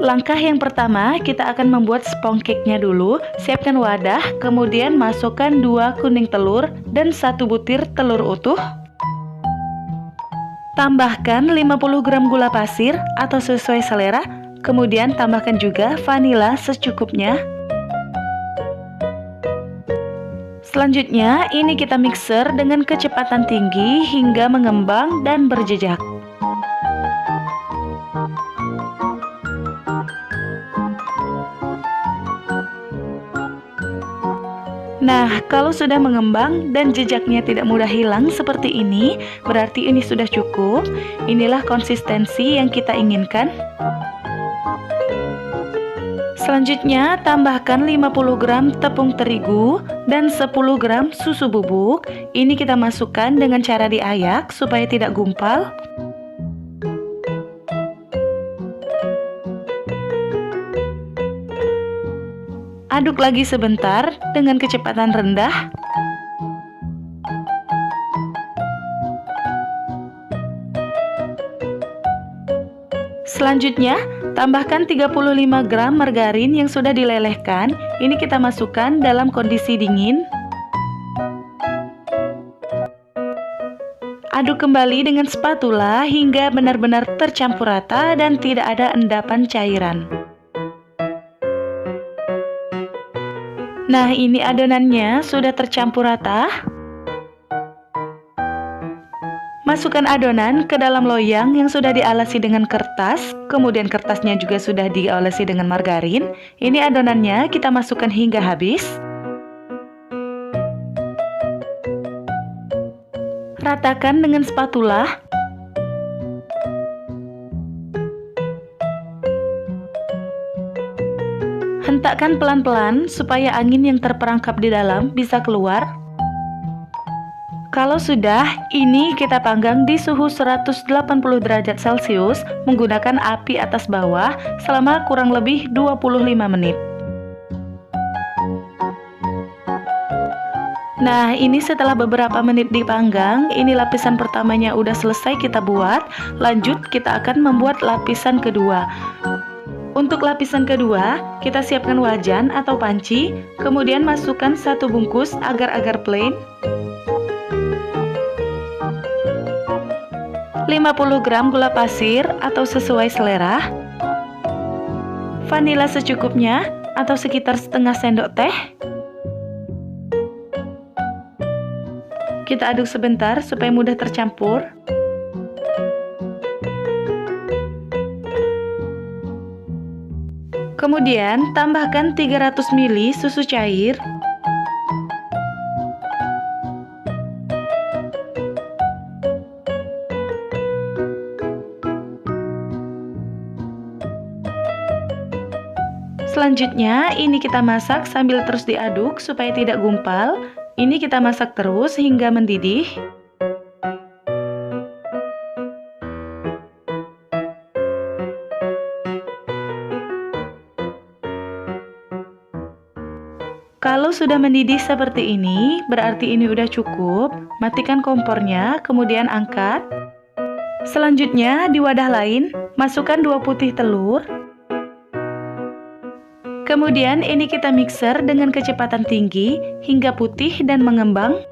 Langkah yang pertama, kita akan membuat sponge cake-nya dulu. Siapkan wadah, kemudian masukkan 2 kuning telur dan 1 butir telur utuh. Tambahkan 50 gram gula pasir atau sesuai selera. Kemudian tambahkan juga vanila secukupnya. Selanjutnya, ini kita mixer dengan kecepatan tinggi hingga mengembang dan berjejak. Nah, kalau sudah mengembang dan jejaknya tidak mudah hilang seperti ini, berarti ini sudah cukup. Inilah konsistensi yang kita inginkan. Selanjutnya, tambahkan 50 gram tepung terigu dan 10 gram susu bubuk. Ini kita masukkan dengan cara diayak supaya tidak gumpal. Aduk lagi sebentar dengan kecepatan rendah. Selanjutnya, tambahkan 35 gram margarin yang sudah dilelehkan. Ini kita masukkan dalam kondisi dingin. Aduk kembali dengan spatula hingga benar-benar tercampur rata dan tidak ada endapan cairan. Nah, ini adonannya sudah tercampur rata. Masukkan adonan ke dalam loyang yang sudah dialasi dengan kertas. Kemudian kertasnya juga sudah diolesi dengan margarin. Ini adonannya kita masukkan hingga habis. Ratakan dengan spatula. Hentakkan pelan-pelan supaya angin yang terperangkap di dalam bisa keluar. Kalau sudah, ini kita panggang di suhu 180 derajat Celcius menggunakan api atas bawah selama kurang lebih 25 menit. Nah, ini setelah beberapa menit dipanggang, ini lapisan pertamanya udah selesai kita buat. Lanjut, kita akan membuat lapisan kedua. Untuk lapisan kedua, kita siapkan wajan atau panci, kemudian masukkan 1 bungkus agar-agar plain, 50 gram gula pasir atau sesuai selera, vanila secukupnya atau sekitar setengah sendok teh. Kita aduk sebentar supaya mudah tercampur. Kemudian, tambahkan 300 ml susu cair. Selanjutnya, ini kita masak sambil terus diaduk supaya tidak gumpal. Ini kita masak terus hingga mendidih. Kalau sudah mendidih seperti ini, berarti ini udah cukup. Matikan kompornya, kemudian angkat. Selanjutnya, di wadah lain, masukkan 2 putih telur. Kemudian ini kita mixer dengan kecepatan tinggi hingga putih dan mengembang.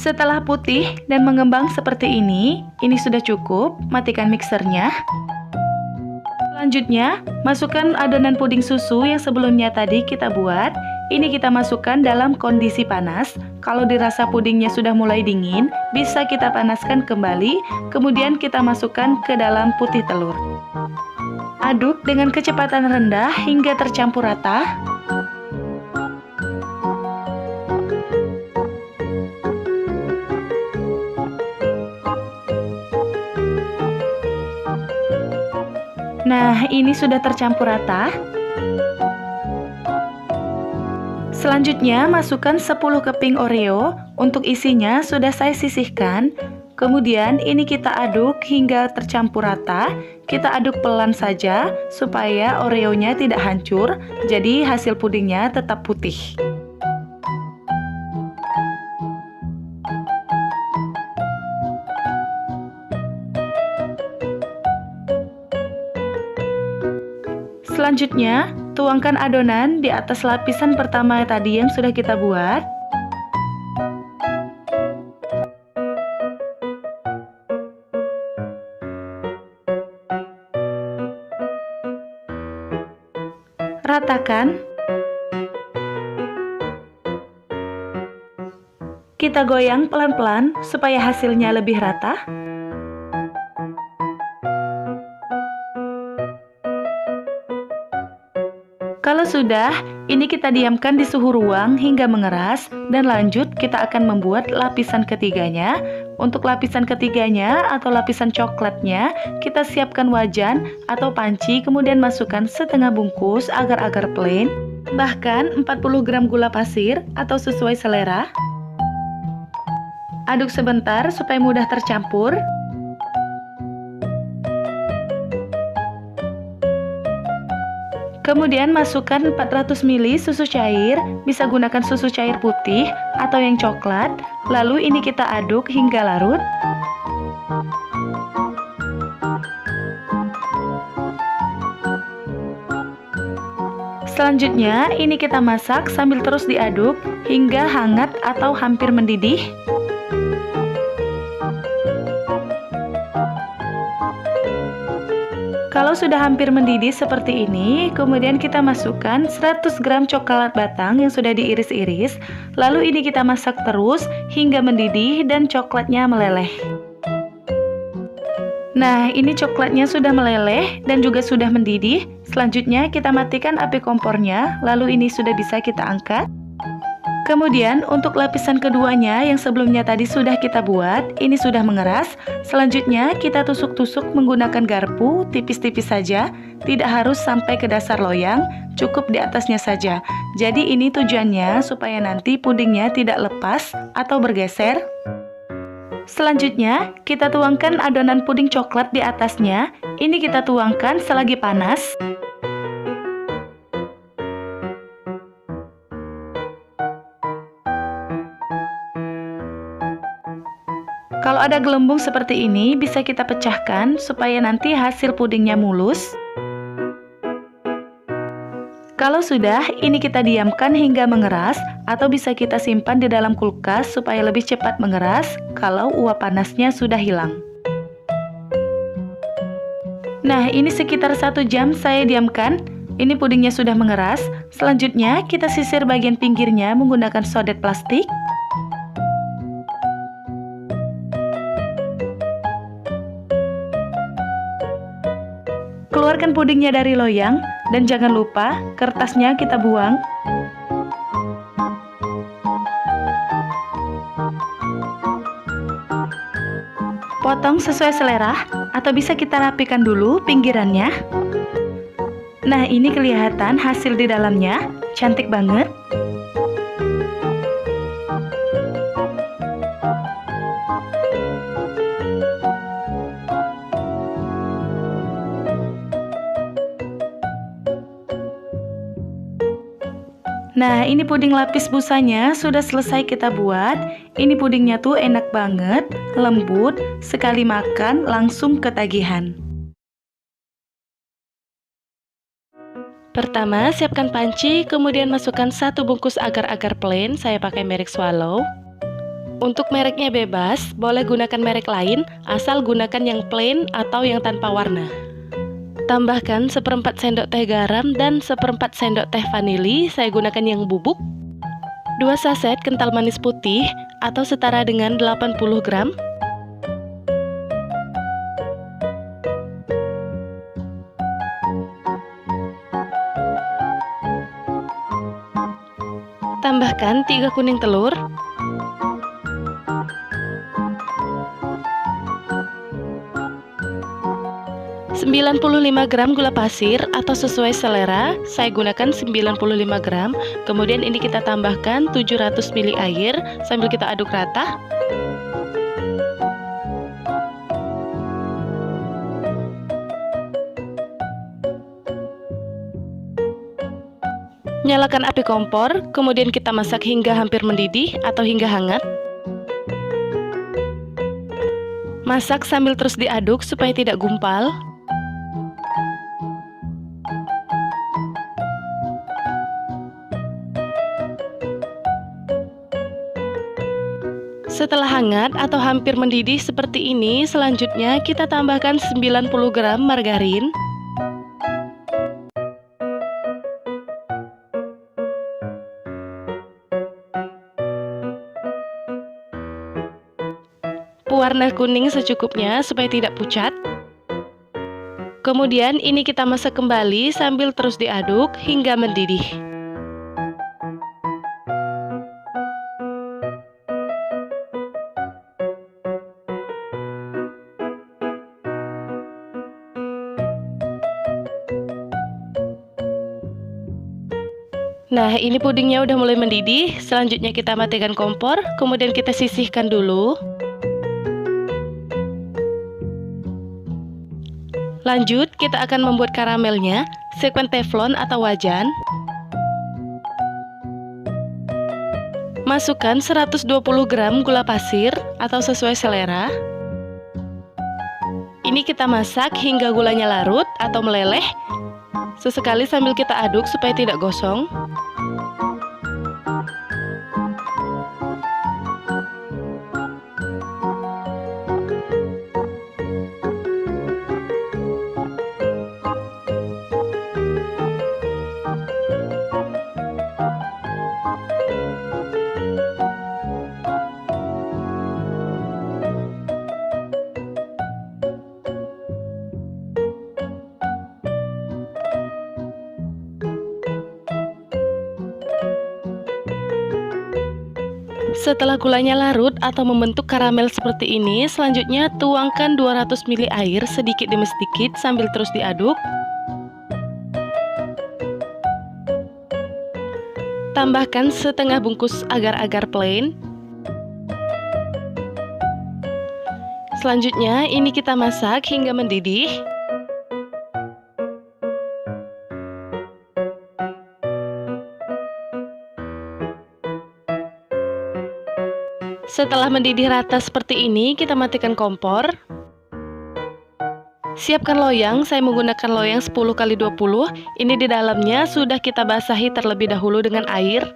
Setelah putih dan mengembang seperti ini sudah cukup, matikan mixernya. Selanjutnya, masukkan adonan puding susu yang sebelumnya tadi kita buat. Ini kita masukkan dalam kondisi panas. Kalau dirasa pudingnya sudah mulai dingin, bisa kita panaskan kembali, kemudian kita masukkan ke dalam putih telur. Aduk dengan kecepatan rendah hingga tercampur rata. Nah, ini sudah tercampur rata. Selanjutnya, masukkan 10 keping Oreo. Untuk isinya sudah saya sisihkan. Kemudian ini kita aduk hingga tercampur rata. Kita aduk pelan saja supaya Oreonya tidak hancur. Jadi hasil pudingnya tetap putih. Selanjutnya, tuangkan adonan di atas lapisan pertama tadi yang sudah kita buat. Ratakan. Kita goyang pelan-pelan supaya hasilnya lebih rata. Kalau sudah, ini kita diamkan di suhu ruang hingga mengeras dan lanjut kita akan membuat lapisan ketiganya. Untuk lapisan ketiganya atau lapisan coklatnya, kita siapkan wajan atau panci, kemudian masukkan setengah bungkus agar-agar plain, bahkan 40 gram gula pasir atau sesuai selera. Aduk sebentar supaya mudah tercampur. Kemudian masukkan 400 ml susu cair, bisa gunakan susu cair putih atau yang coklat. Lalu ini kita aduk hingga larut. Selanjutnya, ini kita masak sambil terus diaduk hingga hangat atau hampir mendidih. Kalau sudah hampir mendidih seperti ini, kemudian kita masukkan 100 gram coklat batang yang sudah diiris-iris. Lalu ini kita masak terus hingga mendidih dan coklatnya meleleh. Nah, ini coklatnya sudah meleleh dan juga sudah mendidih. Selanjutnya kita matikan api kompornya, lalu ini sudah bisa kita angkat. Kemudian untuk lapisan keduanya yang sebelumnya tadi sudah kita buat, ini sudah mengeras. Selanjutnya kita tusuk-tusuk menggunakan garpu tipis-tipis saja, tidak harus sampai ke dasar loyang, cukup di atasnya saja. Jadi ini tujuannya supaya nanti pudingnya tidak lepas atau bergeser. Selanjutnya kita tuangkan adonan puding coklat di atasnya, ini kita tuangkan selagi panas. Kalau ada gelembung seperti ini, bisa kita pecahkan supaya nanti hasil pudingnya mulus. Kalau sudah, ini kita diamkan hingga mengeras, atau bisa kita simpan di dalam kulkas supaya lebih cepat mengeras kalau uap panasnya sudah hilang. Nah, ini sekitar 1 jam saya diamkan. Ini pudingnya sudah mengeras. Selanjutnya, kita sisir bagian pinggirnya menggunakan sodet plastik. Keluarkan pudingnya dari loyang dan jangan lupa kertasnya kita buang. Potong sesuai selera atau bisa kita rapikan dulu pinggirannya. Nah, ini kelihatan hasil di dalamnya, cantik banget. Nah, ini puding lapis busanya sudah selesai kita buat. Ini pudingnya tuh enak banget, lembut, sekali makan langsung ketagihan. Pertama, siapkan panci, kemudian masukkan 1 bungkus agar-agar plain, saya pakai merek Swallow. Untuk mereknya bebas, boleh gunakan merek lain, asal gunakan yang plain atau yang tanpa warna. Tambahkan 1/4 sendok teh garam dan 1/4 sendok teh vanili, saya gunakan yang bubuk. 2 saset kental manis putih atau setara dengan 80 gram. Tambahkan 3 kuning telur. 95 gram gula pasir atau sesuai selera, saya gunakan 95 gram. Kemudian ini kita tambahkan 700 ml air sambil kita aduk rata. Nyalakan api kompor, kemudian kita masak hingga hampir mendidih atau hingga hangat. Masak sambil terus diaduk supaya tidak gumpal. Setelah hangat atau hampir mendidih seperti ini, selanjutnya kita tambahkan 90 gram margarin. Warna kuning secukupnya supaya tidak pucat. Kemudian ini kita masak kembali sambil terus diaduk hingga mendidih. Nah, ini pudingnya udah mulai mendidih. Selanjutnya kita matikan kompor, kemudian kita sisihkan dulu. Lanjut, kita akan membuat karamelnya, siapkan teflon atau wajan. Masukkan 120 gram gula pasir atau sesuai selera. Ini kita masak hingga gulanya larut atau meleleh. Sesekali sambil kita aduk supaya tidak gosong. Setelah gulanya larut atau membentuk karamel seperti ini, selanjutnya tuangkan 200 ml air sedikit demi sedikit sambil terus diaduk. Tambahkan setengah bungkus agar-agar plain. Selanjutnya ini kita masak hingga mendidih. Setelah mendidih rata seperti ini, kita matikan kompor. Siapkan loyang, saya menggunakan loyang 10x20. Ini di dalamnya sudah kita basahi terlebih dahulu dengan air.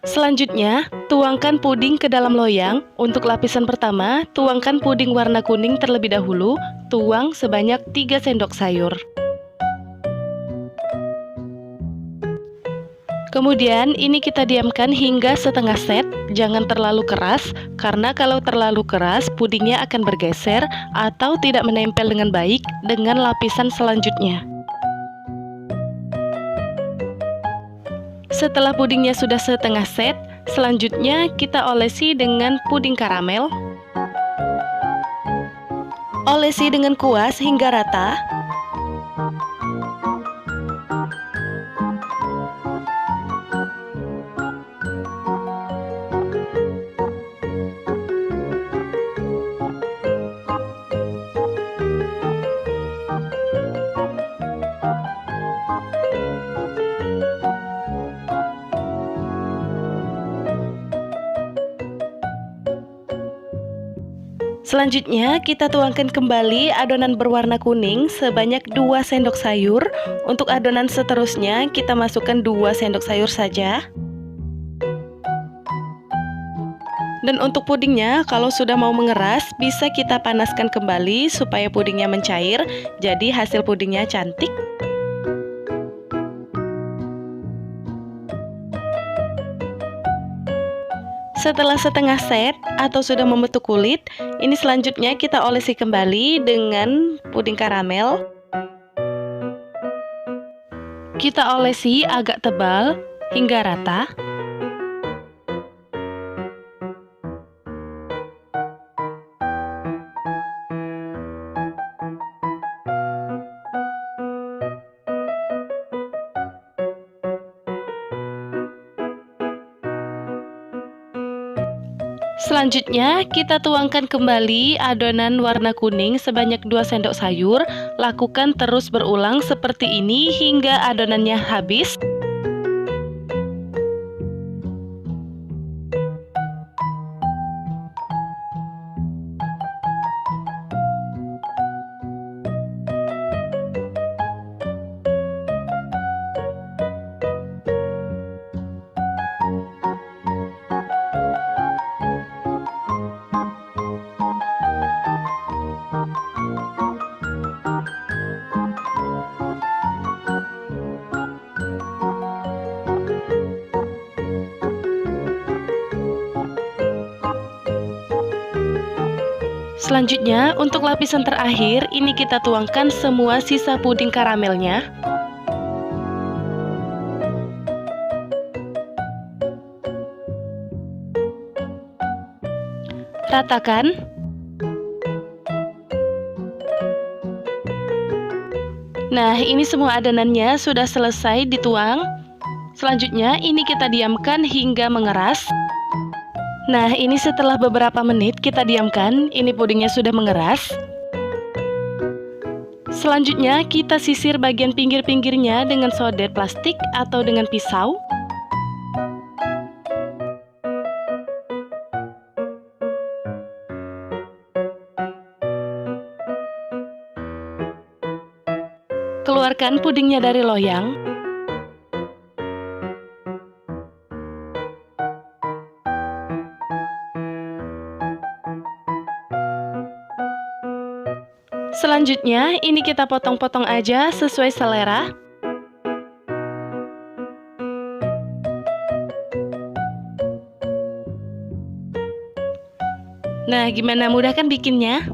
Selanjutnya, tuangkan puding ke dalam loyang. Untuk lapisan pertama, tuangkan puding warna kuning terlebih dahulu. Tuang sebanyak 3 sendok sayur. Kemudian ini kita diamkan hingga setengah set, jangan terlalu keras, karena kalau terlalu keras pudingnya akan bergeser atau tidak menempel dengan baik dengan lapisan selanjutnya. Setelah pudingnya sudah setengah set, selanjutnya kita olesi dengan puding karamel. Olesi dengan kuas hingga rata. Selanjutnya kita tuangkan kembali adonan berwarna kuning sebanyak 2 sendok sayur. Untuk adonan seterusnya kita masukkan 2 sendok sayur saja. Dan untuk pudingnya, kalau sudah mau mengeras bisa kita panaskan kembali supaya pudingnya mencair, jadi hasil pudingnya cantik. Setelah setengah set atau sudah membentuk kulit, ini selanjutnya kita olesi kembali dengan puding karamel. Kita olesi agak tebal hingga rata. Selanjutnya, kita tuangkan kembali adonan warna kuning sebanyak 2 sendok sayur. Lakukan terus berulang seperti ini hingga adonannya habis. Selanjutnya, untuk lapisan terakhir, ini kita tuangkan semua sisa puding karamelnya. Ratakan. Nah, ini semua adonannya sudah selesai dituang. Selanjutnya, ini kita diamkan hingga mengeras. Nah, ini setelah beberapa menit kita diamkan, ini pudingnya sudah mengeras. Selanjutnya, kita sisir bagian pinggir-pinggirnya dengan solder plastik atau dengan pisau. Keluarkan pudingnya dari loyang. Selanjutnya, ini kita potong-potong aja sesuai selera. Nah, gimana, mudah kan bikinnya?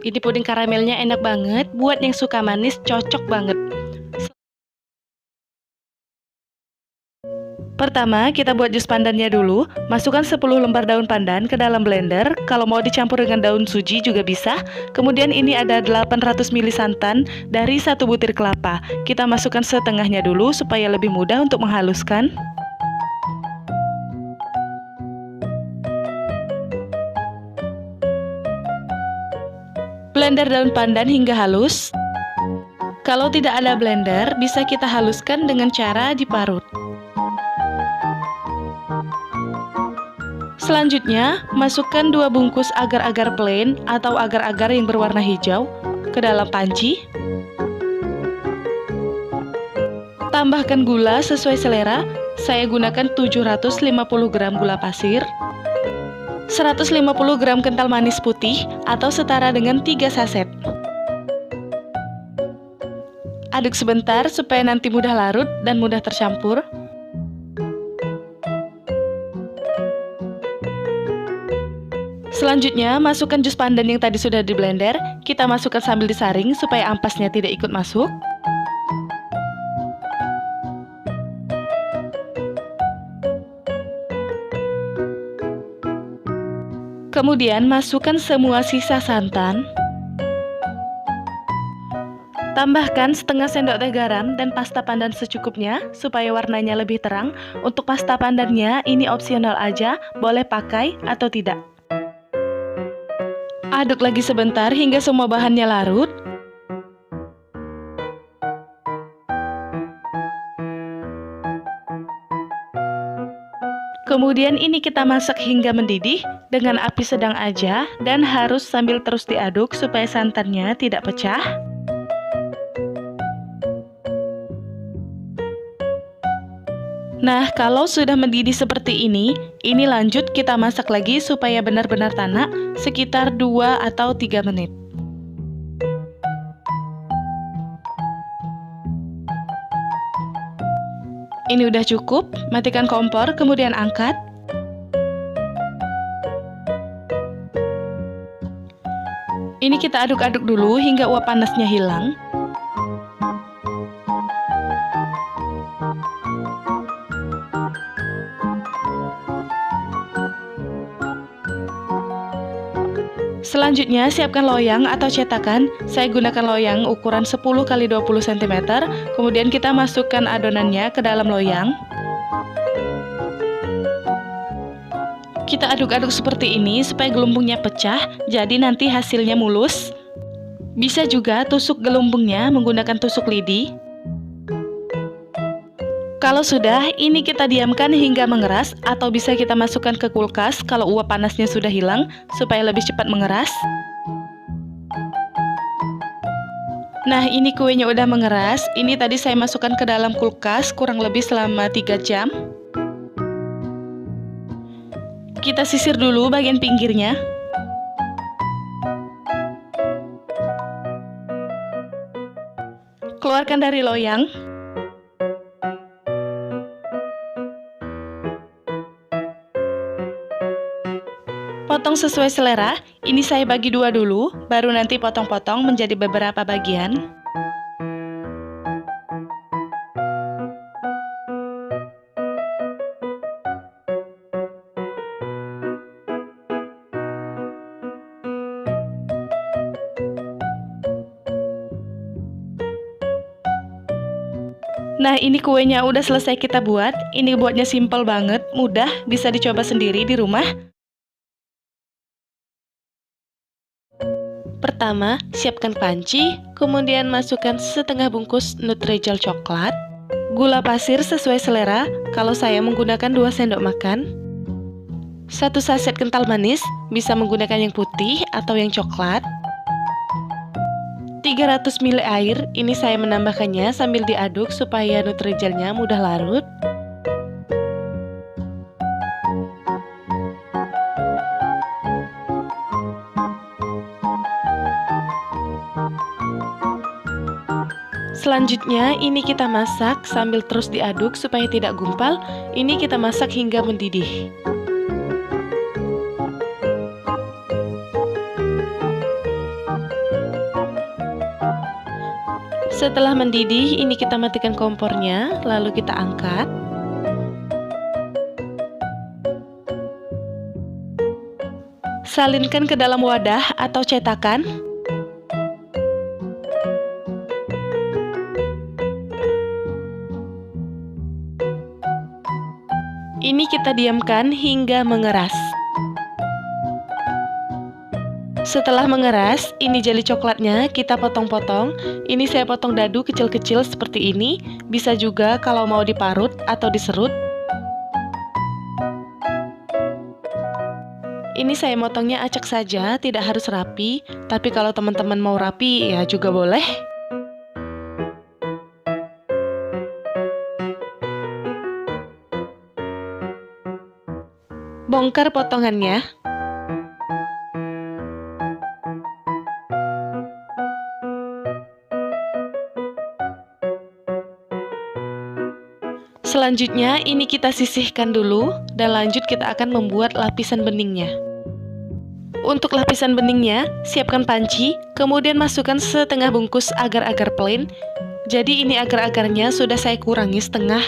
Ini puding karamelnya enak banget, buat yang suka manis cocok banget. Pertama, kita buat jus pandannya dulu. Masukkan 10 lembar daun pandan ke dalam blender. Kalau mau dicampur dengan daun suji juga bisa. Kemudian ini ada 800 ml santan dari 1 butir kelapa. Kita masukkan setengahnya dulu supaya lebih mudah untuk menghaluskan. Blender daun pandan hingga halus. Kalau tidak ada blender, bisa kita haluskan dengan cara diparut. Selanjutnya, masukkan 2 bungkus agar-agar plain atau agar-agar yang berwarna hijau ke dalam panci. Tambahkan gula sesuai selera. Saya gunakan 750 gram gula pasir, 150 gram kental manis putih atau setara dengan 3 saset. Aduk sebentar supaya nanti mudah larut dan mudah tercampur. Selanjutnya, masukkan jus pandan yang tadi sudah di blender. Kita masukkan sambil disaring supaya ampasnya tidak ikut masuk. Kemudian, masukkan semua sisa santan. Tambahkan setengah sendok teh garam dan pasta pandan secukupnya supaya warnanya lebih terang. Untuk pasta pandannya, ini opsional aja, boleh pakai atau tidak. Aduk lagi sebentar hingga semua bahannya larut. Kemudian ini kita masak hingga mendidih dengan api sedang aja dan harus sambil terus diaduk supaya santannya tidak pecah. Nah, kalau sudah mendidih seperti ini lanjut kita masak lagi supaya benar-benar tanak sekitar 2 atau 3 menit. Ini udah cukup, matikan kompor, kemudian angkat. Ini kita aduk-aduk dulu hingga uap panasnya hilang. Selanjutnya, siapkan loyang atau cetakan. Saya gunakan loyang ukuran 10 x 20 cm. Kemudian kita masukkan adonannya ke dalam loyang. Kita aduk-aduk seperti ini supaya gelembungnya pecah, jadi nanti hasilnya mulus. Bisa juga tusuk gelembungnya menggunakan tusuk lidi. Kalau sudah, ini kita diamkan hingga mengeras atau bisa kita masukkan ke kulkas kalau uap panasnya sudah hilang supaya lebih cepat mengeras. Nah, ini kuenya udah mengeras. Ini tadi saya masukkan ke dalam kulkas kurang lebih selama 3 jam. Kita sisir dulu bagian pinggirnya. Keluarkan dari loyang. Potong sesuai selera, ini saya bagi dua dulu, baru nanti potong-potong menjadi beberapa bagian. Nah, ini kuenya udah selesai kita buat. Ini buatnya simple banget, mudah, bisa dicoba sendiri di rumah. Pertama, siapkan panci, kemudian masukkan setengah bungkus Nutrijel coklat, gula pasir sesuai selera, kalau saya menggunakan 2 sendok makan, 1 saset kental manis, bisa menggunakan yang putih atau yang coklat, 300 ml air, ini saya menambahkannya sambil diaduk supaya Nutrijelnya mudah larut. Selanjutnya, ini kita masak sambil terus diaduk supaya tidak gumpal. Ini kita masak hingga mendidih. Setelah mendidih, ini kita matikan kompornya, lalu kita angkat. Salinkan ke dalam wadah atau cetakan. Ini kita diamkan hingga mengeras. Setelah mengeras, ini jeli coklatnya kita potong-potong. Ini saya potong dadu kecil-kecil seperti ini. Bisa juga kalau mau diparut atau diserut. Ini saya motongnya acak saja, tidak harus rapi. Tapi kalau teman-teman mau rapi, ya juga boleh. Bongkar potongannya. Selanjutnya, ini kita sisihkan dulu, dan lanjut kita akan membuat lapisan beningnya. Untuk lapisan beningnya, siapkan panci, kemudian masukkan setengah bungkus agar-agar plain. Jadi ini agar-agarnya sudah saya kurangi setengah.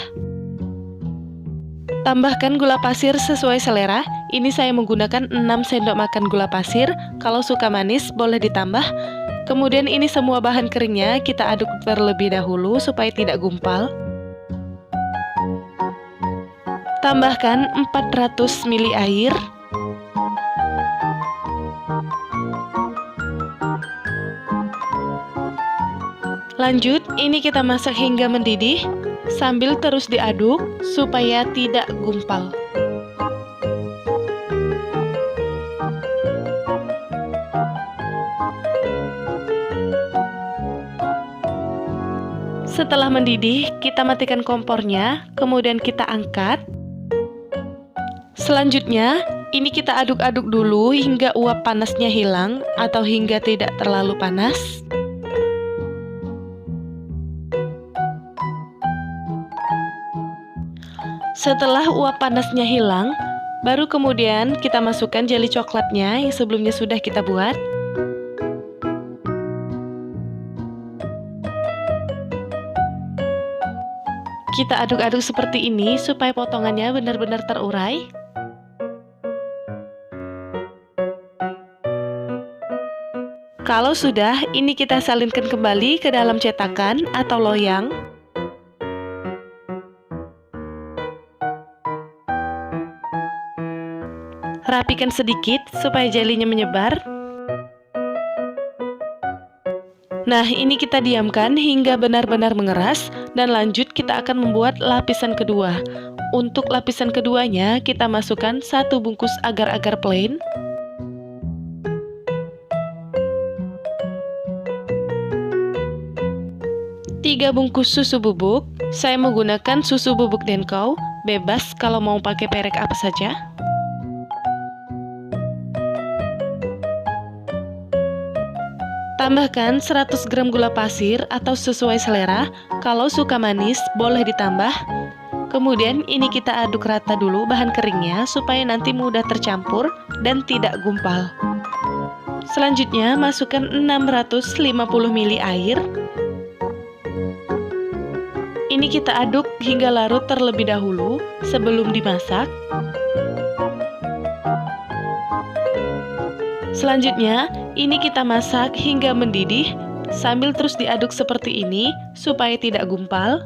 Tambahkan gula pasir sesuai selera, ini saya menggunakan 6 sendok makan gula pasir, kalau suka manis boleh ditambah. Kemudian ini semua bahan keringnya kita aduk terlebih dahulu supaya tidak gumpal. Tambahkan 400 ml air. Lanjut, ini kita masak hingga mendidih sambil terus diaduk supaya tidak gumpal. Setelah mendidih, kita matikan kompornya, kemudian kita angkat. Selanjutnya, ini kita aduk-aduk dulu hingga uap panasnya hilang atau hingga tidak terlalu panas. Setelah uap panasnya hilang, baru kemudian kita masukkan jeli coklatnya yang sebelumnya sudah kita buat. Kita aduk-aduk seperti ini supaya potongannya benar-benar terurai. Kalau sudah, ini kita salinkan kembali ke dalam cetakan atau loyang. Rapikan sedikit supaya jelinya menyebar. Nah, ini kita diamkan hingga benar-benar mengeras dan lanjut kita akan membuat lapisan kedua. Untuk lapisan keduanya, kita masukkan 1 bungkus agar-agar plain. 3 bungkus susu bubuk. Saya menggunakan susu bubuk Denko, bebas kalau mau pakai merek apa saja. Tambahkan 100 gram gula pasir atau sesuai selera. Kalau suka manis, boleh ditambah. Kemudian ini kita aduk rata dulu bahan keringnya supaya nanti mudah tercampur dan tidak gumpal. Selanjutnya masukkan 650 ml air. Ini kita aduk hingga larut terlebih dahulu sebelum dimasak. Selanjutnya, ini kita masak hingga mendidih sambil terus diaduk seperti ini supaya tidak gumpal.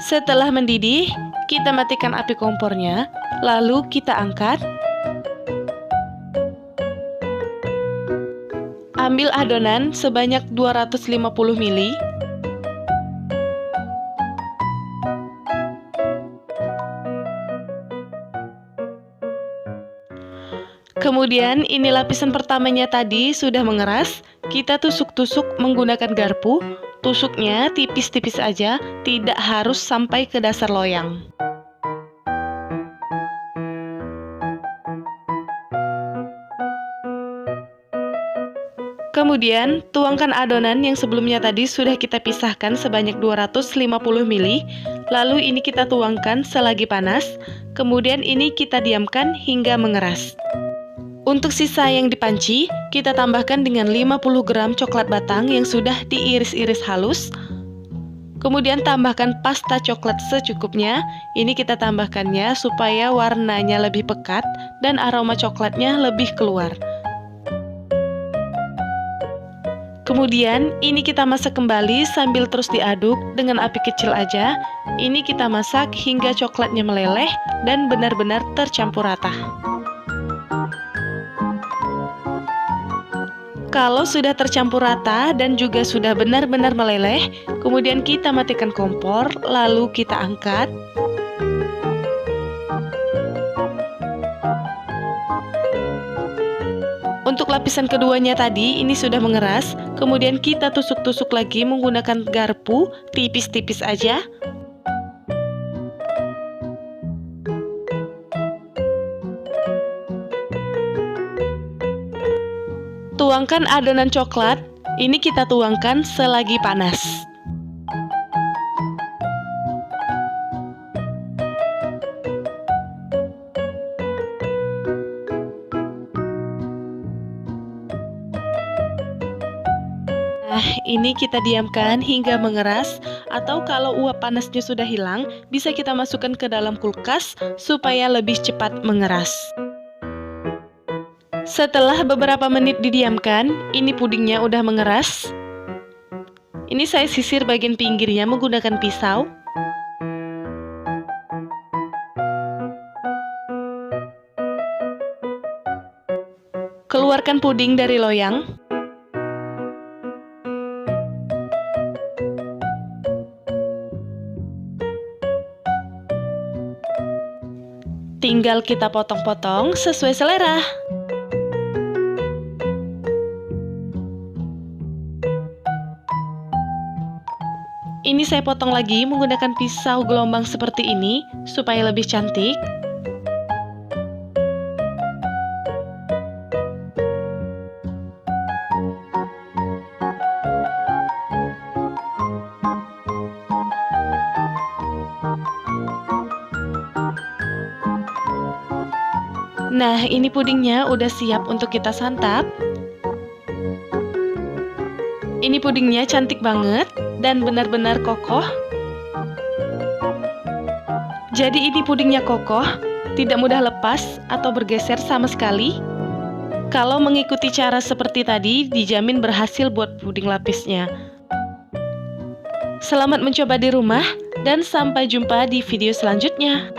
Setelah mendidih, kita matikan api kompornya, lalu kita angkat. Ambil adonan sebanyak 250 ml. Kemudian ini lapisan pertamanya tadi sudah mengeras, kita tusuk-tusuk menggunakan garpu. Tusuknya tipis-tipis aja, tidak harus sampai ke dasar loyang. Kemudian, tuangkan adonan yang sebelumnya tadi sudah kita pisahkan sebanyak 250 ml. Lalu ini kita tuangkan selagi panas. Kemudian ini kita diamkan hingga mengeras. Untuk sisa yang dipanci, kita tambahkan dengan 50 gram coklat batang yang sudah diiris-iris halus. Kemudian tambahkan pasta coklat secukupnya. Ini kita tambahkannya supaya warnanya lebih pekat dan aroma coklatnya lebih keluar. Kemudian ini kita masak kembali sambil terus diaduk dengan api kecil aja. Ini kita masak hingga coklatnya meleleh dan benar-benar tercampur rata. Kalau sudah tercampur rata dan juga sudah benar-benar meleleh, kemudian kita matikan kompor, lalu kita angkat. Untuk lapisan keduanya tadi, ini sudah mengeras, kemudian kita tusuk-tusuk lagi menggunakan garpu, tipis-tipis aja. Tuangkan adonan coklat, ini kita tuangkan selagi panas. Nah, ini kita diamkan hingga mengeras, atau kalau uap panasnya sudah hilang, bisa kita masukkan ke dalam kulkas supaya lebih cepat mengeras. Setelah beberapa menit didiamkan, ini pudingnya udah mengeras. Ini saya sisir bagian pinggirnya menggunakan pisau. Keluarkan puding dari loyang. Tinggal kita potong-potong sesuai selera. Ini saya potong lagi menggunakan pisau gelombang seperti ini, supaya lebih cantik. Nah, ini pudingnya udah siap untuk kita santap. Ini pudingnya cantik banget dan benar-benar kokoh. Jadi ini pudingnya kokoh, tidak mudah lepas atau bergeser sama sekali. Kalau mengikuti cara seperti tadi, dijamin berhasil buat puding lapisnya. Selamat mencoba di rumah dan sampai jumpa di video selanjutnya.